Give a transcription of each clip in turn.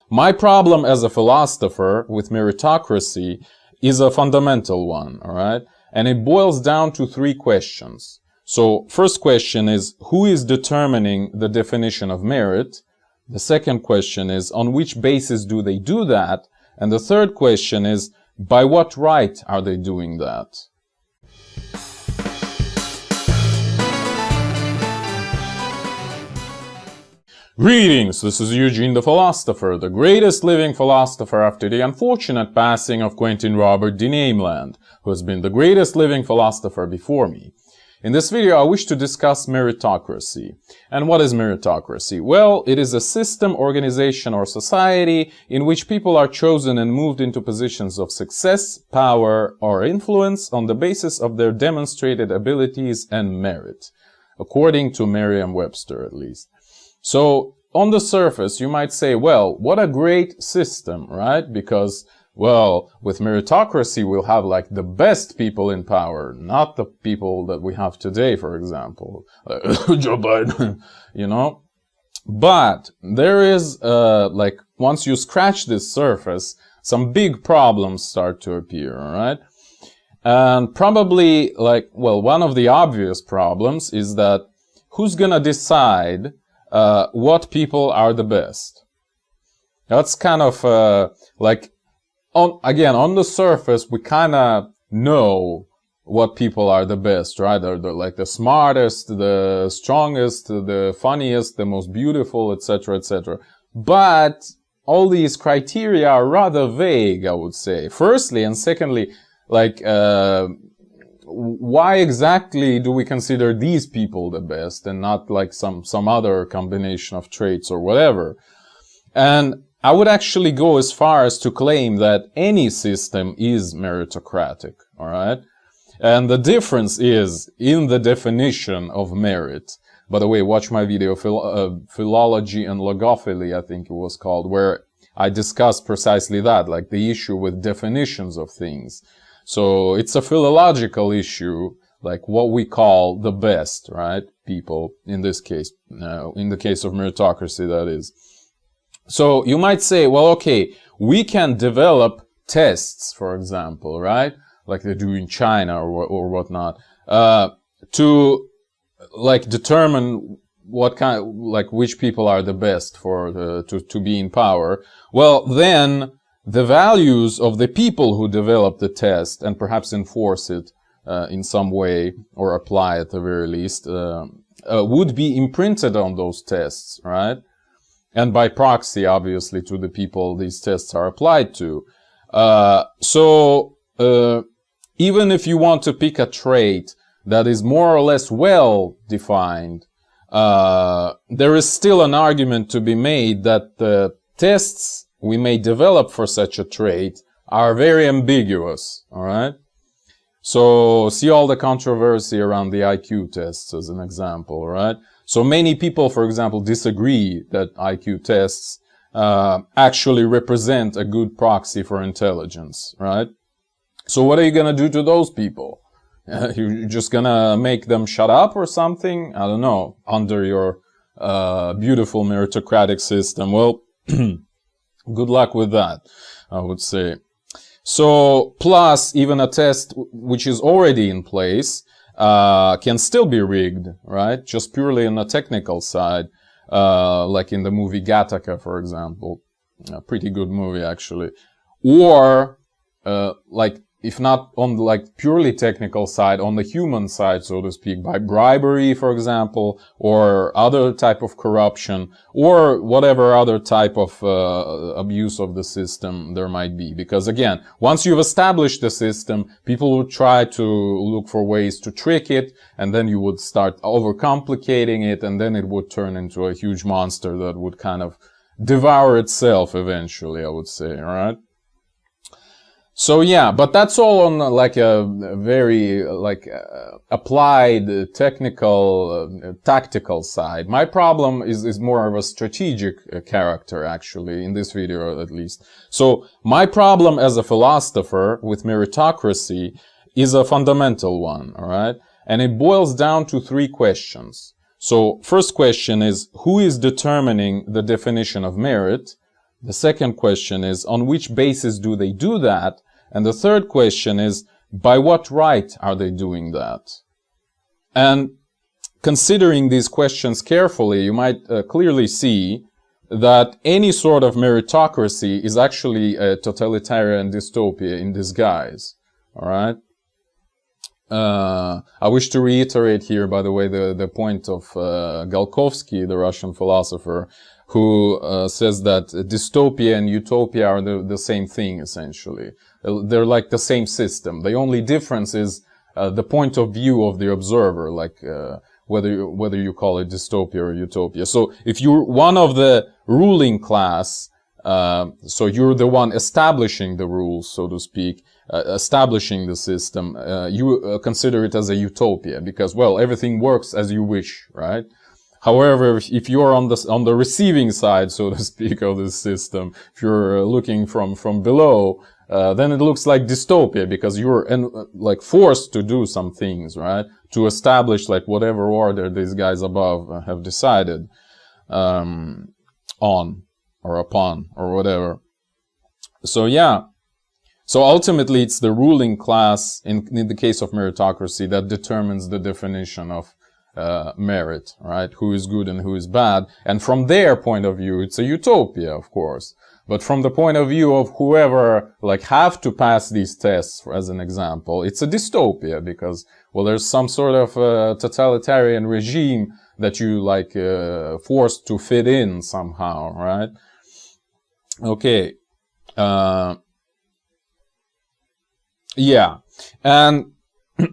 my problem as a philosopher with meritocracy is a fundamental one, all right? And it boils down to three questions. So, first question is, who is determining the definition of merit? The second question is, on which basis do they do that? And the third question is, by what right are they doing that? Greetings, this is Eugene the Philosopher, the greatest living philosopher after the unfortunate passing of Quentin Robert de Nameland, who has been the greatest living philosopher before me. In this video, I wish to discuss meritocracy. And what is meritocracy? Well, it is a system, organization, or society in which people are chosen and moved into positions of success, power, or influence on the basis of their demonstrated abilities and merit, according to Merriam-Webster at least. So, on the surface, you might say, well, what a great system, right? Because, well, with meritocracy, we'll have like the best people in power, not the people that we have today, for example. Joe Biden, you know? But there is, like, once you scratch this surface, some big problems start to appear, all right? And probably, like, well, one of the obvious problems is that who's gonna decide what people are the best? That's kind of like, on the surface, we kind of know what people are the best, right? They're like the smartest, the strongest, the funniest, the most beautiful, etc., etc. But all these criteria are rather vague, I would say. Firstly, and secondly, like, why exactly do we consider these people the best and not like some other combination of traits or whatever? And I would actually go as far as to claim that any system is meritocratic, all right? And the difference is in the definition of merit. By the way, watch my video, Philology and Logophily, I think it was called, where I discussed precisely that, like the issue with definitions of things. So it's a philological issue, like what we call the best, right? People, in this case, in the case of meritocracy, that is. So you might say, well, okay, we can develop tests, for example, right? Like they do in China or whatnot, to like determine what kind, like which people are the best for to be in power. Well, then the values of the people who develop the test and perhaps enforce it in some way or apply at the very least would be imprinted on those tests, right? And by proxy, obviously, to the people these tests are applied to. So even if you want to pick a trait that is more or less well defined, there is still an argument to be made that the tests we may develop for such a trait are very ambiguous, all right? So see all the controversy around the IQ tests as an example, right? So many people, for example, disagree that IQ tests actually represent a good proxy for intelligence, right? So what are you gonna do to those people? You're just gonna make them shut up or something? I don't know, under your beautiful meritocratic system. Well, good luck with that, I would say. So, plus, even a test which is already in place can still be rigged, right? Just purely on a technical side, like in the movie Gattaca, for example. A pretty good movie, actually. Or, like, if not on the like purely technical side, on the human side, so to speak, by bribery, for example, or other type of corruption, or whatever other type of abuse of the system there might be. Because again, once you've established the system, people would try to look for ways to trick it, and then you would start overcomplicating it, and then it would turn into a huge monster that would kind of devour itself eventually, I would say, alright? So yeah, but that's all on like a very like applied technical tactical side. My problem is more of a strategic character, actually, in this video at least. So my problem as a philosopher with meritocracy is a fundamental one, all right? And it boils down to three questions. So first question is, who is determining the definition of merit? The second question is, on which basis do they do that? And the third question is, by what right are they doing that? And considering these questions carefully, you might clearly see that any sort of meritocracy is actually a totalitarian dystopia in disguise. All right? I wish to reiterate here, by the way, the point of Galkovsky, the Russian philosopher, who says that dystopia and utopia are the same thing, essentially. They're like the same system. The only difference is the point of view of the observer, like whether you call it dystopia or utopia. So if you're one of the ruling class, so you're the one establishing the rules, so to speak, establishing the system, you consider it as a utopia because, well, everything works as you wish, right? However, if you're on the receiving side, so to speak, of this system, if you're looking from below, then it looks like dystopia because you're like forced to do some things, right? To establish like whatever order these guys above have decided on or upon or whatever. So yeah. So ultimately, it's the ruling class in the case of meritocracy that determines the definition of merit, right? Who is good and who is bad. And from their point of view, it's a utopia, of course. But from the point of view of whoever like have to pass these tests, as an example, it's a dystopia because, well, there's some sort of totalitarian regime that you like forced to fit in somehow, right? Okay. Yeah. And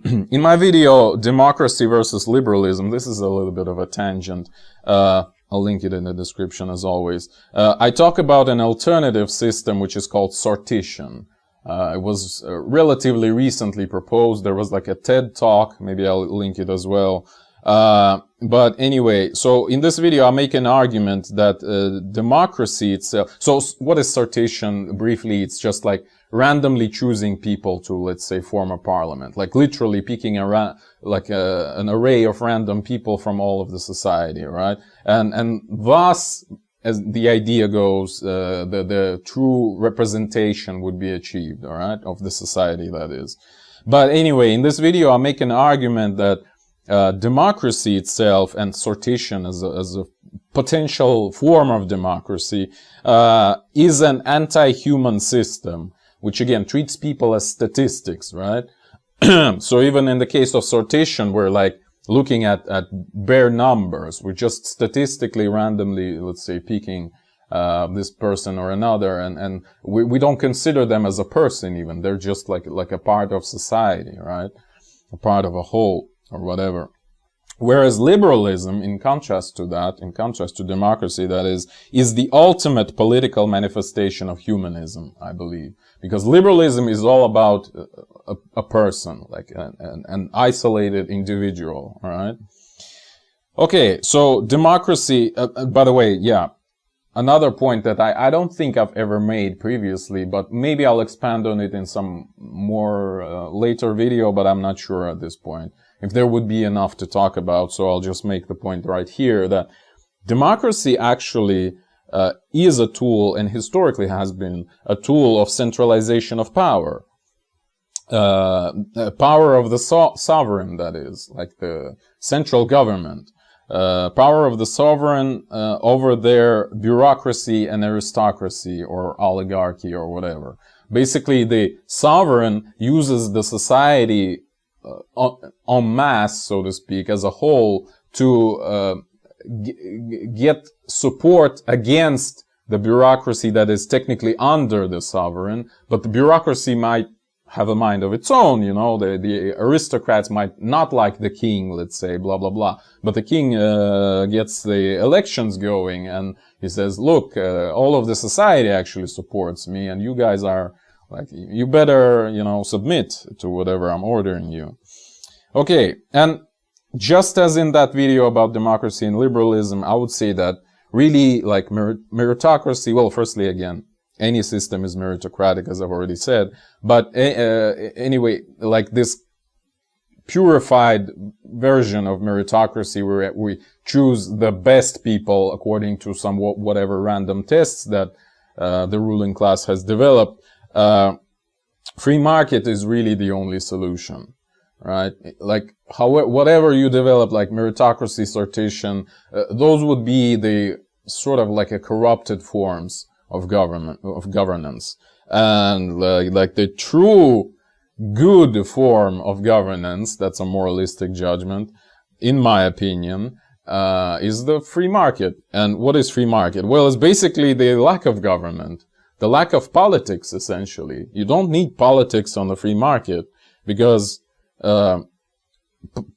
in my video, Democracy versus Liberalism, this is a little bit of a tangent. I'll link it in the description as always. I talk about an alternative system which is called sortition. It was relatively recently proposed. There was like a TED talk. Maybe I'll link it as well. But anyway, so in this video, I make an argument that democracy itself. So what is sortition? Briefly, it's just like randomly choosing people to, let's say, form a parliament, like literally picking an array of random people from all of the society, right? And thus, as the idea goes, the true representation would be achieved, all right, of the society, that is. But anyway, in this video, I make an argument that democracy itself and sortition as a potential form of democracy is an anti-human system, which again treats people as statistics, right? So even in the case of sortition, we're like looking at bare numbers. We're just statistically randomly, let's say, picking this person or another, and we don't consider them as a person even. They're just like a part of society, right? A part of a whole or whatever. Whereas liberalism, in contrast to that, in contrast to democracy, that is the ultimate political manifestation of humanism, I believe. Because liberalism is all about a person, like an isolated individual, all right? Okay, so democracy, by the way, yeah, another point that I don't think I've ever made previously, but maybe I'll expand on it in some more later video, but I'm not sure at this point if there would be enough to talk about, so I'll just make the point right here that democracy actually is a tool, and historically has been a tool of centralization of power. Power of the sovereign, that is, like the central government. Power of the sovereign over their bureaucracy and aristocracy or oligarchy or whatever. Basically, the sovereign uses the society en masse, so to speak, as a whole, to get support against the bureaucracy that is technically under the sovereign, but the bureaucracy might have a mind of its own, you know, the aristocrats might not like the king, let's say, blah, blah, blah, but the king gets the elections going, and he says, look, all of the society actually supports me, and you guys are like, you better, you know, submit to whatever I'm ordering you. Okay, and just as in that video about democracy and liberalism, I would say that really, like, meritocracy, well, firstly, again, any system is meritocratic, as I've already said, but anyway, like this purified version of meritocracy where we choose the best people according to some whatever random tests that the ruling class has developed, free market is really the only solution, right? Like, whatever you develop, like meritocracy, sortition, those would be the sort of like a corrupted forms of governance. And like the true good form of governance, that's a moralistic judgment, in my opinion, is the free market. And what is free market? Well, it's basically the lack of government, the lack of politics, essentially. You don't need politics on the free market, because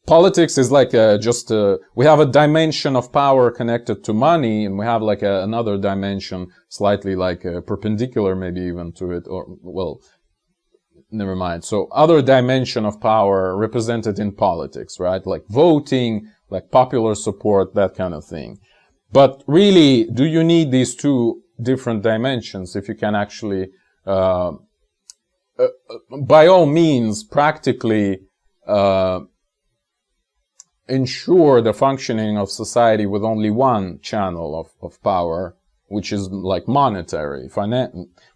politics is like we have a dimension of power connected to money, and we have like another dimension slightly like perpendicular maybe even to it, or, well, never mind. So other dimension of power represented in politics, right? Like voting, like popular support, that kind of thing. But really, do you need these two different dimensions if you can actually, by all means, practically ensure the functioning of society with only one channel of power, which is like monetary,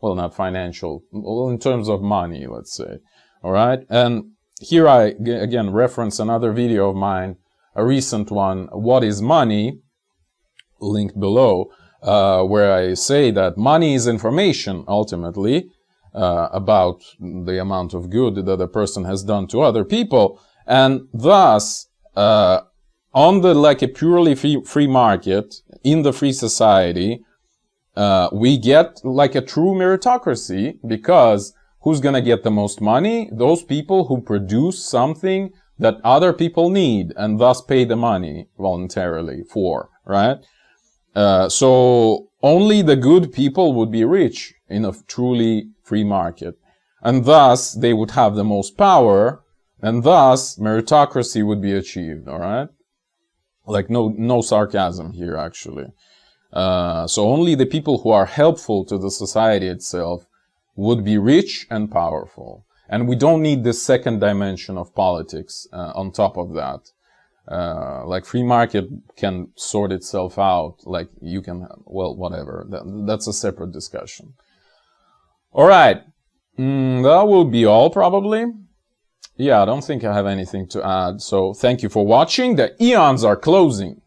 well, not financial, well, in terms of money, let's say. All right. And here I, again, reference another video of mine, a recent one, What is Money? Linked below, where I say that money is information, ultimately, about the amount of good that a person has done to other people. And thus, on the, like a purely free market, in the free society, we get like a true meritocracy, because who's gonna get the most money? Those people who produce something that other people need, and thus pay the money voluntarily for, right? So only the good people would be rich in a truly free market, and thus they would have the most power, and thus meritocracy would be achieved. All right, like no sarcasm here, actually. So only the people who are helpful to the society itself would be rich and powerful, and we don't need this second dimension of politics on top of that. Like free market can sort itself out, like you can, well, whatever, that's a separate discussion. All right, that will be all probably. Yeah, I don't think I have anything to add, so thank you for watching. The eons are closing.